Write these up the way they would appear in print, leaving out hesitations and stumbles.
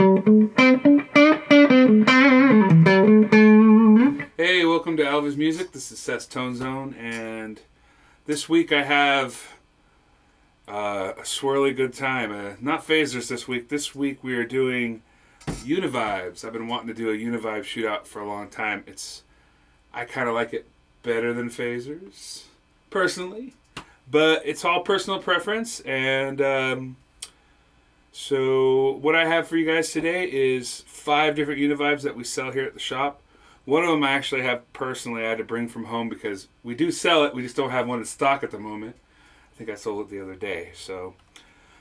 Hey, welcome to Alvas Music. This is Seth's Tone Zone, and this week I have a swirly good time. Not phasers this week. This week we are doing UniVibes. I've been wanting to do a UniVibe shootout for a long time. I kind of like it better than phasers, personally, but it's all personal preference. And so what I have for you guys today is 5 different UniVibes that we sell here at the shop. One of them I actually have personally. I had to bring from home because we do sell it. We just don't have one in stock at the moment. I think I sold it the other day. So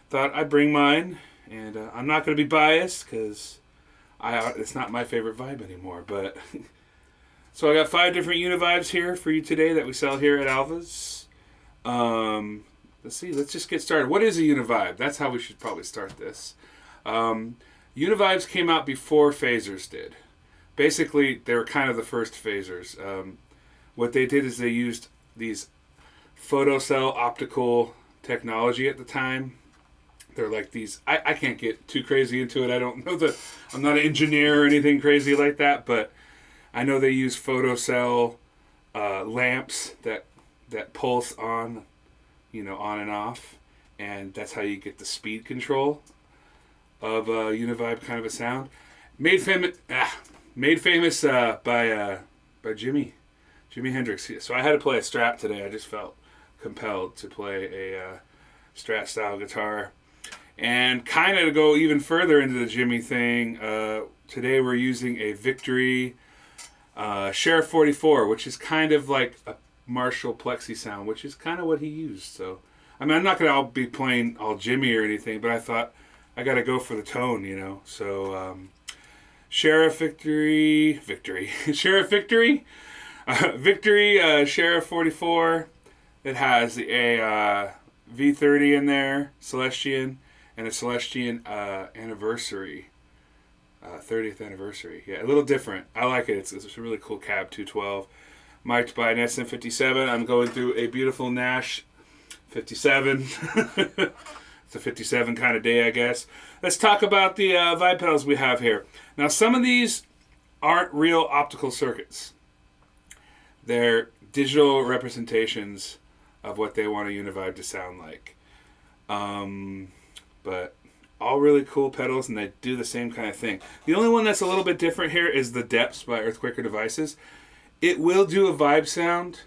thought I'd bring mine. And I'm not going to be biased because it's not my favorite vibe anymore. But so I got 5 different UniVibes here for you today that we sell here at Alvas. Let's see. Let's just get started. What is a UniVibe? That's how we should probably start this. UniVibes came out before phasers did. Basically, they were kind of the first phasers. What they did is they used these photocell optical technology at the time. They're like these. I can't get too crazy into it. I don't know I'm not an engineer or anything crazy like that, but I know they use photocell lamps that pulse on, on and off, and that's how you get the speed control of UniVibe kind of a sound. Made famous by Jimi Hendrix. So I had to play a Strat today. I just felt compelled to play a Strat style guitar. And kind of to go even further into the Jimi thing, today we're using a Victory Sheriff 44, which is kind of like a Marshall Plexi sound, which is kind of what he used. So, I mean, I'm not going to be playing all Jimi or anything, but I thought I got to go for the tone, So, Sheriff Victory, Sheriff Victory, Sheriff 44. It has a V30 in there, Celestian, and a Celestian anniversary, 30th anniversary. Yeah, a little different. I like it. It's a really cool cab, 212, mic'd by an SM57. I'm going through a beautiful Nash 57. It's a 57 kind of day, I guess. Let's talk about the vibe pedals we have here. Now, some of these aren't real optical circuits. They're digital representations of what they want a UniVibe to sound like. But all really cool pedals, and they do the same kind of thing. The only one that's a little bit different here is the Depths by Earthquaker Devices. It will do a vibe sound,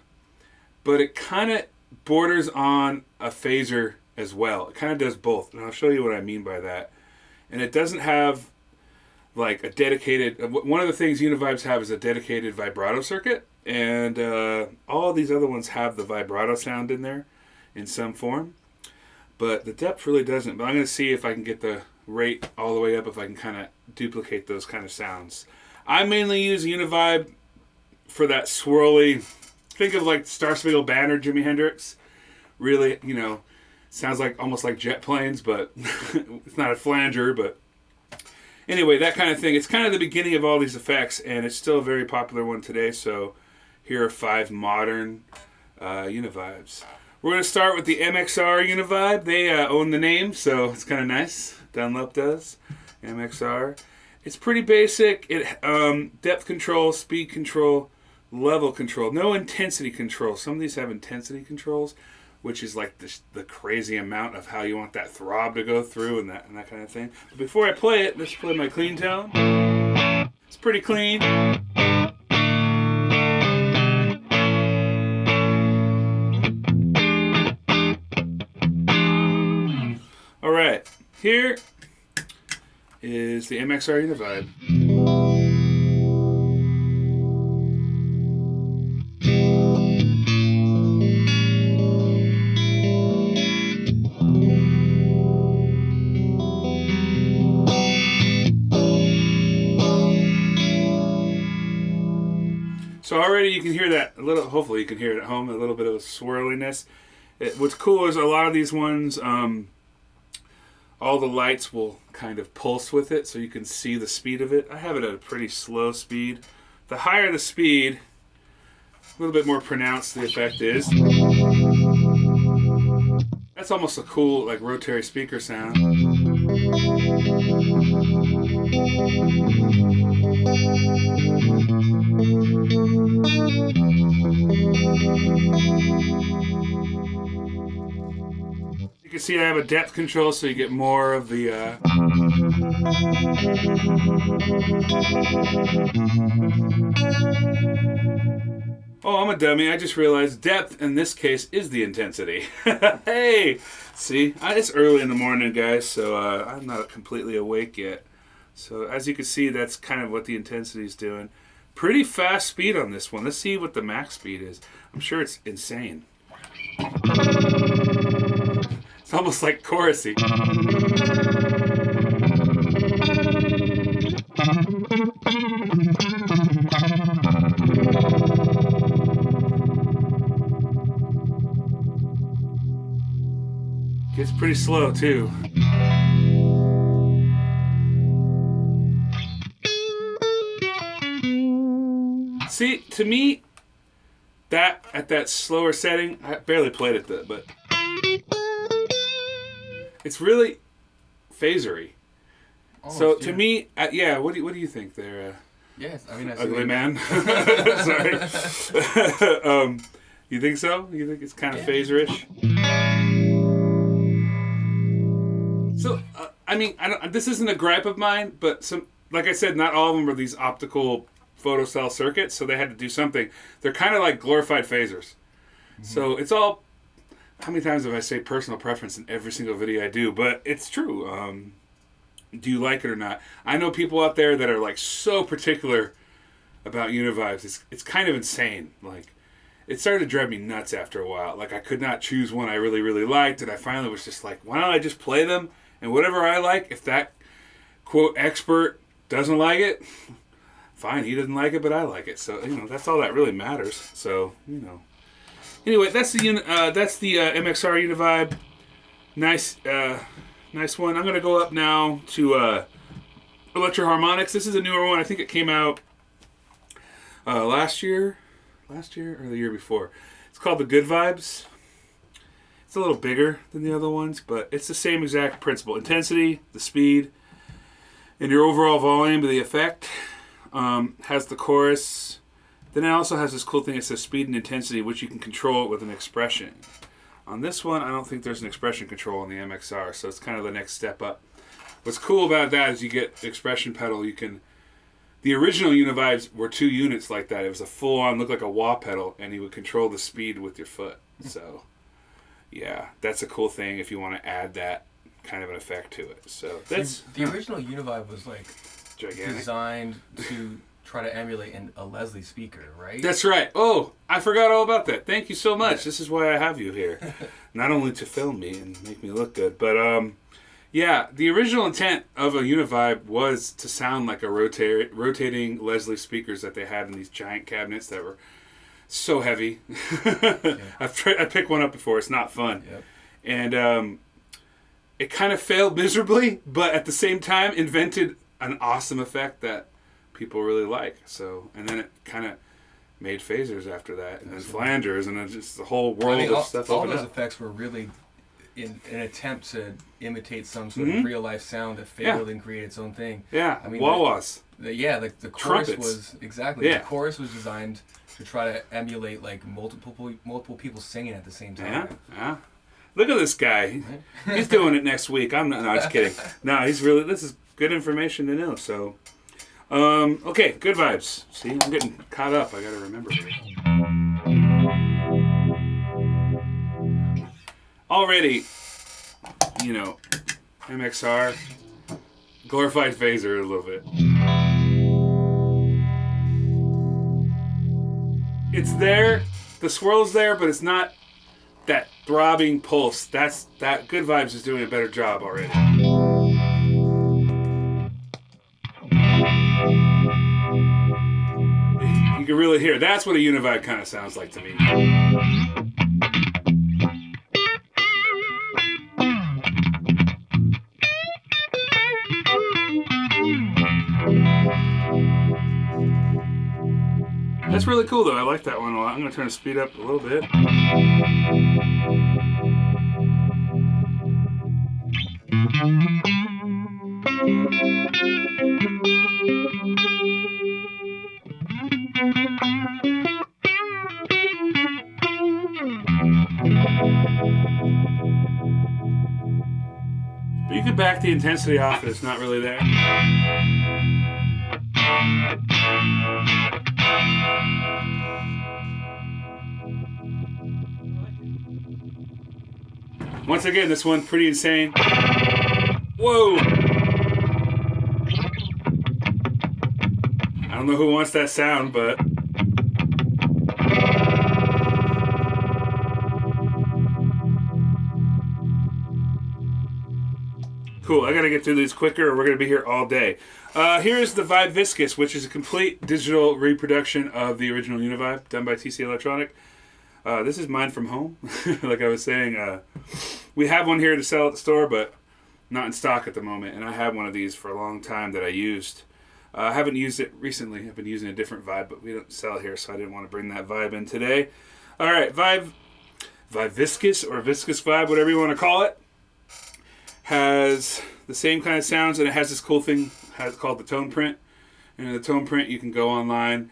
but it kind of borders on a phaser as well. It kind of does both, and I'll show you what I mean by that. And it doesn't have like a dedicated... One of the things UniVibes have is a dedicated vibrato circuit, and all of these other ones have the vibrato sound in there in some form. But the Depth really doesn't. But I'm going to see if I can get the rate all the way up, if I can kind of duplicate those kind of sounds. I mainly use UniVibe for that swirly... Think of like Star Spangled Banner, Jimi Hendrix. Really, sounds like almost like jet planes, but it's not a flanger, but anyway, that kind of thing. It's kind of the beginning of all these effects, and it's still a very popular one today. So here are 5 modern UniVibes. We're going to start with the MXR Uni-Vibe. They own the name, so it's kind of nice. Dunlop does. MXR. It's pretty basic. It depth control, speed control, level control. No intensity control. Some of these have intensity controls, which is like the crazy amount of how you want that throb to go through and that kind of thing. But before I play it, let's play my clean tone. It's pretty clean. All right, here is the MXR Uni-Vibe. So already you can hear that a little, hopefully you can hear it at home, a little bit of a swirliness. What's cool is a lot of these ones, all the lights will kind of pulse with it so you can see the speed of it. I have it at a pretty slow speed. The higher the speed, a little bit more pronounced the effect is. That's almost a cool like rotary speaker sound. can see I have a depth control, so you get more of the... Oh, I'm a dummy. I just realized depth, in this case, is the intensity. Hey! See? It's early in the morning, guys, so I'm not completely awake yet. So as you can see, that's kind of what the intensity is doing. Pretty fast speed on this one. Let's see what the max speed is. I'm sure it's insane. It's almost like chorusy. Gets pretty slow too. See, to me, that at that slower setting, I barely played it, but it's really phasery. Almost, so to me, yeah, what do you think there? Yes, I mean, ugly man. Sorry. You think so? You think it's kind of phaserish? So I mean, this isn't a gripe of mine, but like I said, not all of them are these optical photocell circuits, so they had to do something. They're kind of like glorified phasers. Mm-hmm. So it's all, how many times have I say personal preference in every single video I do, but it's true. Do you like it or not? I know people out there that are like so particular about UniVibes. It's kind of insane. Like, it started to drive me nuts after a while. Like, I could not choose one I really, really liked, and I finally was just like, why don't I just play them? And whatever I like, if that, quote, expert doesn't like it, fine, he doesn't like it, but I like it. So, that's all that really matters. So, Anyway, that's the MXR Uni-Vibe. Nice one. I'm going to go up now to Electro-Harmonix. This is a newer one. I think it came out last year or the year before. It's called the Good Vibes. It's a little bigger than the other ones, but it's the same exact principle. Intensity, the speed, and your overall volume of the effect. Has the chorus. Then it also has this cool thing. It says speed and intensity, which you can control it with an expression. On this one, I don't think there's an expression control on the MXR, so it's kind of the next step up. What's cool about that is you get the expression pedal. The original UniVibes were 2 units like that. It was a full-on, looked like a wah pedal, and you would control the speed with your foot. So, yeah, that's a cool thing if you want to add that kind of an effect to it. So that's the original UniVibe was like gigantic, designed to try to emulate a Leslie speaker, right? That's right. Oh, I forgot all about that. Thank you so much. This is why I have you here. Not only to film me and make me look good, but yeah, the original intent of a UniVibe was to sound like a rotating Leslie speakers that they had in these giant cabinets that were so heavy. Yeah. I picked one up before. It's not fun. Yep. And it kind of failed miserably, but at the same time invented an awesome effect that people really like. So, and then it kind of made phasers after that, and then flangers, and then just the whole world of stuff. All those effects were really in an attempt to imitate some sort of real life sound that failed and created its own thing. Yeah, I mean, wah-wahs. The chorus was the chorus was designed to try to emulate like multiple people singing at the same time. Yeah. Look at this guy. He's doing it next week. I'm just kidding. No, he's really. This is good information to know. So, okay, good vibes. See, I'm getting caught up. I got to remember. Already, MXR, glorified phaser a little bit. It's there, the swirl's there, but it's not that throbbing pulse. That Good Vibes is doing a better job already. You can really hear. That's what a UniVibe kind of sounds like to me. That's really cool though. I like that one a lot. I'm going to turn the speed up a little bit. back the intensity off if it's not really there. Once again, this one's pretty insane. Whoa! I don't know who wants that sound, but... Cool, I gotta get through these quicker or we're gonna be here all day. Here's the Vibe Viscous, which is a complete digital reproduction of the original UniVibe done by TC Electronic. This is mine from home. Like I was saying, we have one here to sell at the store, but not in stock at the moment. And I had one of these for a long time that I used. I haven't used it recently. I've been using a different vibe, but we don't sell here, so I didn't want to bring that vibe in today. All right, Vibe Viscous or Viscous Vibe, whatever you want to call it, has the same kind of sounds, and it has this cool thing called the tone print. And in the tone print, you can go online,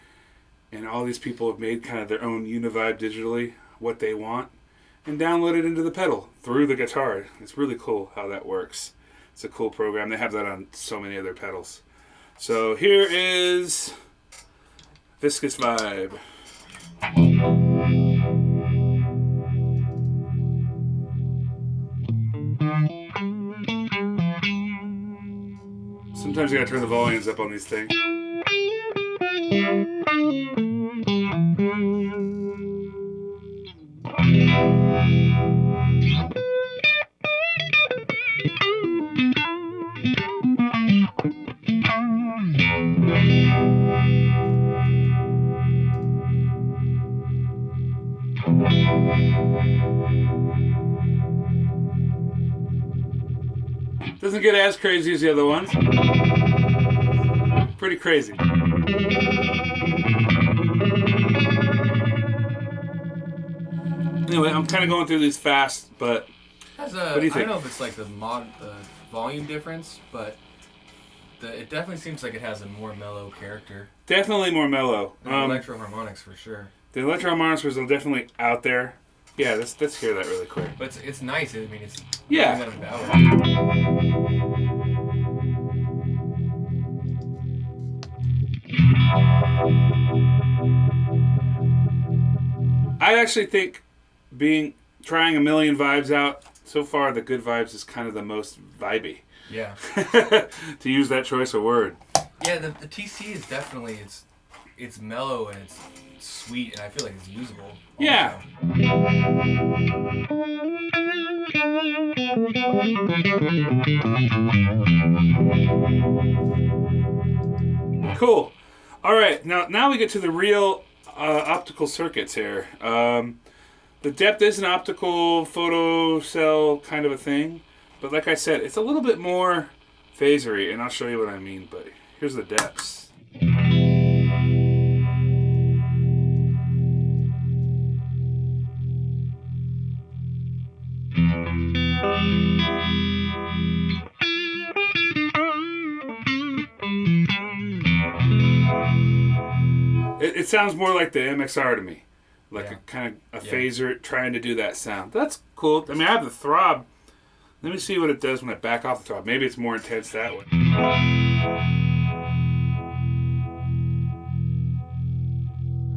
and all these people have made kind of their own UniVibe digitally, what they want, and download it into the pedal through the guitar. It's really cool how that works. It's a cool program. They have that on so many other pedals. So here is Viscous Vibe. Sometimes you gotta turn the volumes up on these things. Doesn't get as crazy as the other ones. Pretty crazy. Anyway, I'm kind of going through these fast, but what do you think? I don't know if it's like the volume difference, but it definitely seems like it has a more mellow character. Definitely more mellow. Electro-Harmonix for sure. The Electro-Harmonix was definitely out there. Yeah, let's hear that really quick. But it's nice. I mean, it's yeah. I actually think trying a million vibes out, so far the Good Vibes is kind of the most vibey. Yeah. To use that choice of word. Yeah, the TC is definitely, it's mellow and it's sweet, and I feel like it's usable. Yeah. Cool. All right, now we get to the real optical circuits here. The depth is an optical photo cell kind of a thing, but like I said, it's a little bit more phasery, and I'll show you what I mean, but here's the depths. It sounds more like the MXR to me. Like a kind of a phaser trying to do that sound. That's cool. I mean, I have the throb. Let me see what it does when I back off the throb. Maybe it's more intense that way.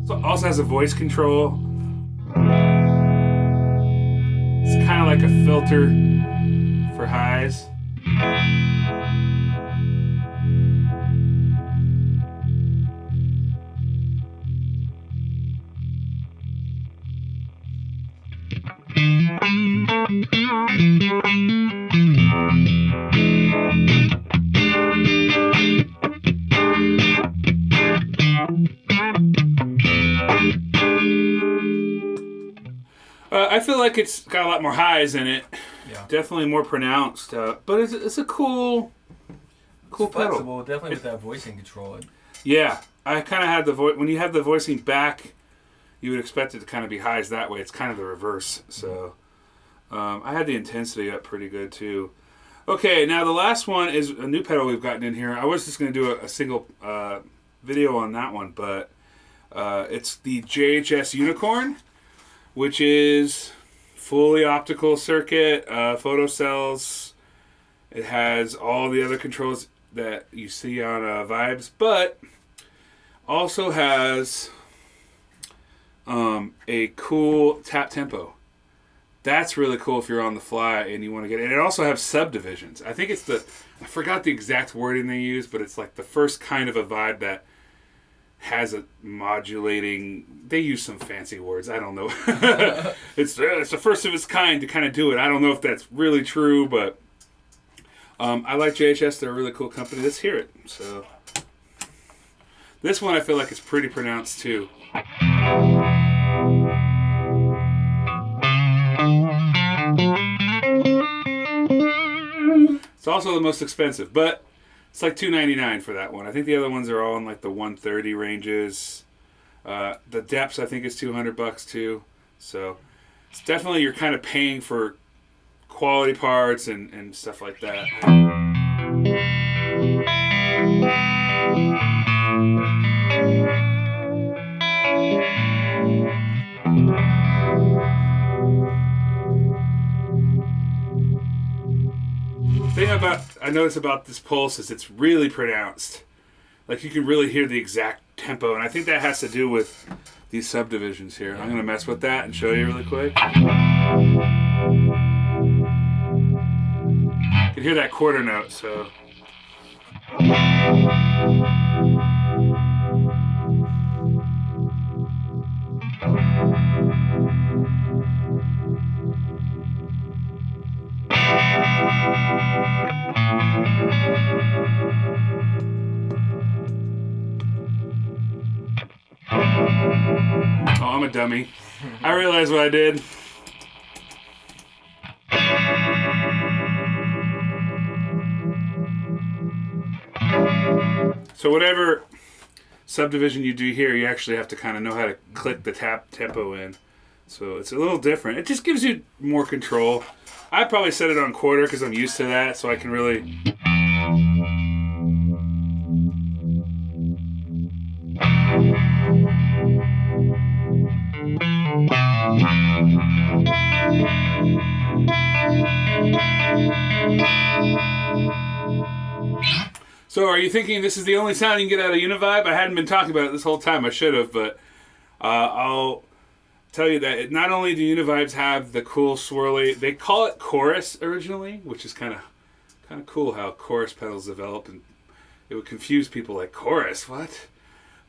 So it also has a voice control. It's kind of like a filter for highs. I feel like it's got a lot more highs in it. Yeah. Definitely more pronounced. But it's a cool pedal. Flexible, definitely with that voicing control. Yeah. I kind of had the voice. When you have the voicing back, you would expect it to kind of be highs that way. It's kind of the reverse. So I had the intensity up pretty good too. Okay, now the last one is a new pedal we've gotten in here. I was just going to do a single video on that one, but it's the JHS Unicorn, which is fully optical circuit, photocells, It has all the other controls that you see on Vibes, but also has a cool tap tempo. That's really cool if you're on the fly and you want to get it. And it also has subdivisions. I think it's I forgot the exact wording they use, but it's like the first kind of a vibe that has a modulating, they use some fancy words, I don't know. It's the first of its kind to kind of do it. I don't know if that's really true, but I like JHS. They're a really cool company. Let's hear it. So this one I feel like it's pretty pronounced too. It's also the most expensive, but it's like $299 for that one. I think the other ones are all in like the $130 ranges. The depths I think is $200 too. So it's definitely, you're kind of paying for quality parts and stuff like that. The thing I notice about this pulse is it's really pronounced. Like you can really hear the exact tempo, and I think that has to do with these subdivisions here. I'm going to mess with that and show you really quick. You can hear that quarter note, so. Oh, I'm a dummy. I realized what I did. So whatever subdivision you do here, you actually have to kind of know how to click the tempo in. So it's a little different. It just gives you more control. I probably set it on quarter because I'm used to that, so I can really... So are you thinking this is the only sound you can get out of UniVibe? I hadn't been talking about it this whole time. I should have, but I'll tell you that not only do UniVibes have the cool swirly, they call it chorus originally, which is kind of cool how chorus pedals developed, and it would confuse people like chorus, what?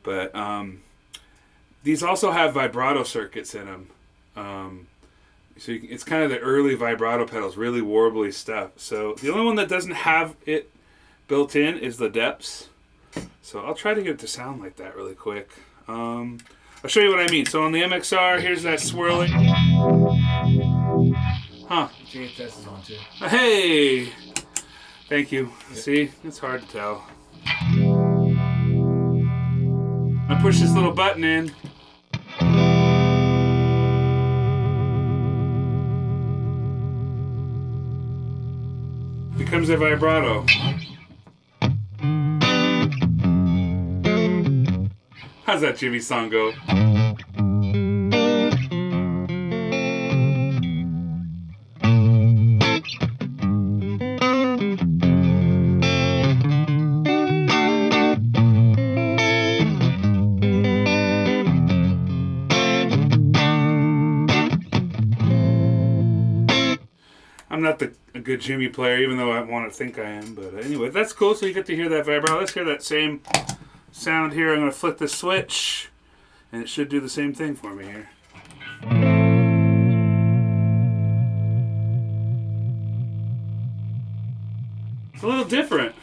But these also have vibrato circuits in them. So it's kind of the early vibrato pedals, really warbly stuff. So the only one that doesn't have it built in is the depths. So I'll try to get it to sound like that really quick. I'll show you what I mean. So on the MXR, here's that swirling. Huh. JHS is on too. Hey! Thank you. Yep. See? It's hard to tell. I push this little button in. Becomes a vibrato. How's that Jimmy song go? I'm not a good Jimmy player, even though I want to think I am. But anyway, that's cool. So you get to hear that vibrato. Let's hear that same sound here. I'm going to flick the switch, and it should do the same thing for me here. It's a little different.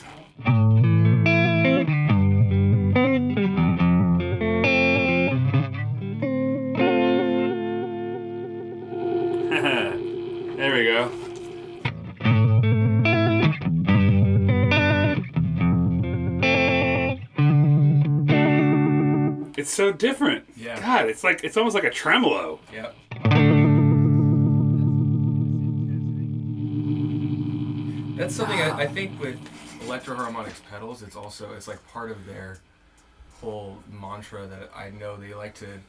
There we go. It's so different. Yeah. God, it's almost like a tremolo. Yep. That's something I think with Electro-Harmonix Pedals, it's like part of their whole mantra that I know they like to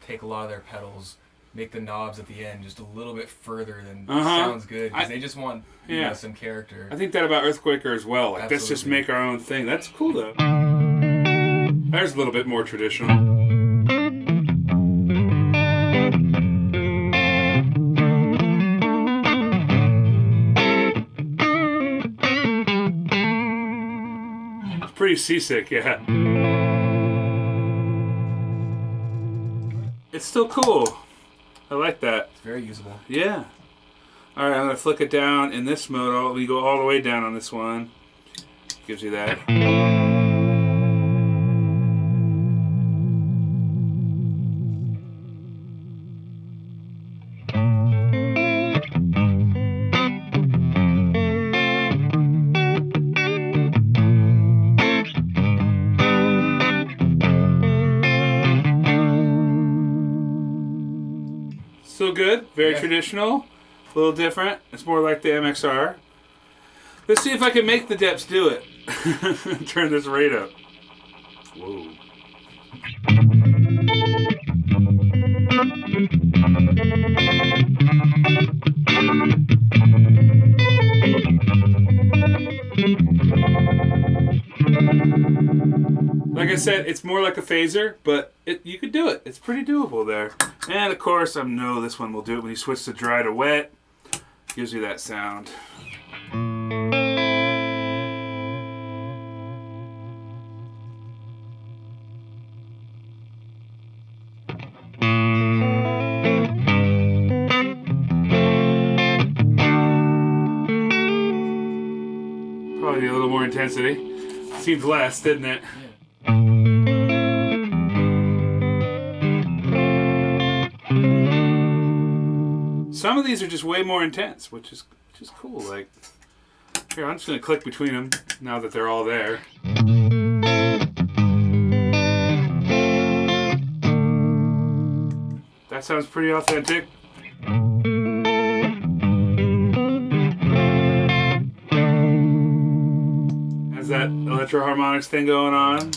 take a lot of their pedals, make the knobs at the end just a little bit further than sounds good, because they just want you know, some character. I think that about Earthquaker as well. Like, let's just make our own thing. That's cool though. There's a little bit more traditional. Pretty seasick, yeah. It's still cool. I like that. It's very usable. Yeah. All right, I'm gonna flick it down in this mode. We go all the way down on this one. Gives you that. Still good, very traditional, a little different. It's more like the MXR. Let's see if I can make the depths do it. Turn this rate up. Whoa. Like I said, it's more like a phaser, but you could do it. It's pretty doable there. And of course, I know this one will do it when you switch to dry to wet. Gives you that sound. Probably a little more intensity. Seems less, didn't it? Yeah. Some of these are just way more intense, which is cool. Like, here, I'm just gonna click between them now that they're all there. That sounds pretty authentic. Has that Electro-Harmonix thing going on.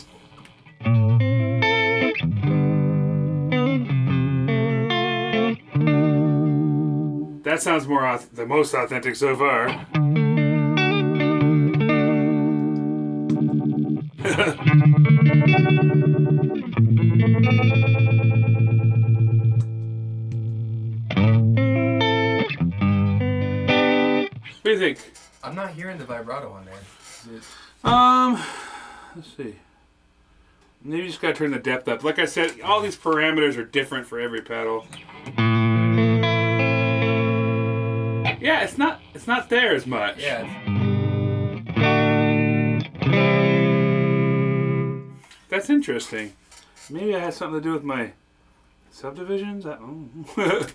That sounds more the most authentic so far. What do you think? I'm not hearing the vibrato on there. Let's see. Maybe you just gotta turn the depth up. Like I said, all these parameters are different for every pedal. Yeah, it's not there as much. Yeah. That's interesting. Maybe it has something to do with my subdivisions? I don't know.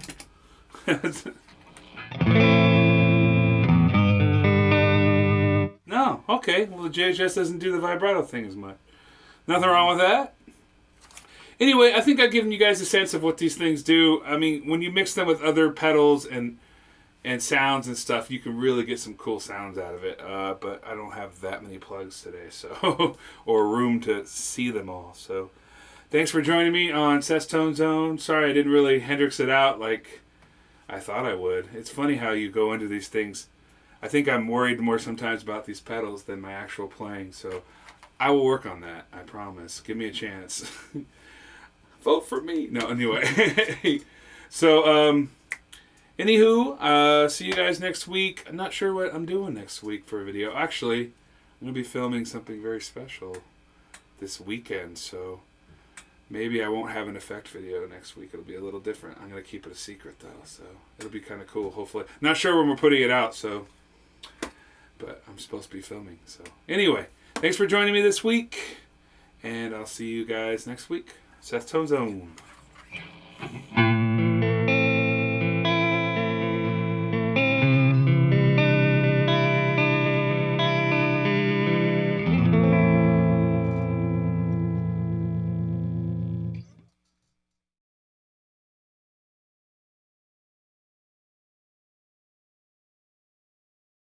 No, okay. Well, the JHS doesn't do the vibrato thing as much. Nothing wrong with that. Anyway, I think I've given you guys a sense of what these things do. I mean, when you mix them with other pedals and sounds and stuff, you can really get some cool sounds out of it. But I don't have that many plugs today, so or room to see them all. So thanks for joining me on Seth's Tone Zone. Sorry I didn't really Hendrix it out like I thought I would. It's funny how you go into these things. I think I'm worried more sometimes about these pedals than my actual playing, so I will work on that, I promise. Give me a chance. Vote for me. No, anyway. So, anywho, see you guys next week. I'm not sure what I'm doing next week for a video. Actually, I'm going to be filming something very special this weekend, so maybe I won't have an effect video next week. It'll be a little different. I'm going to keep it a secret, though, so it'll be kind of cool, hopefully. Not sure when we're putting it out, so, but I'm supposed to be filming, so. Anyway, thanks for joining me this week, and I'll see you guys next week. Seth's Tone Zone.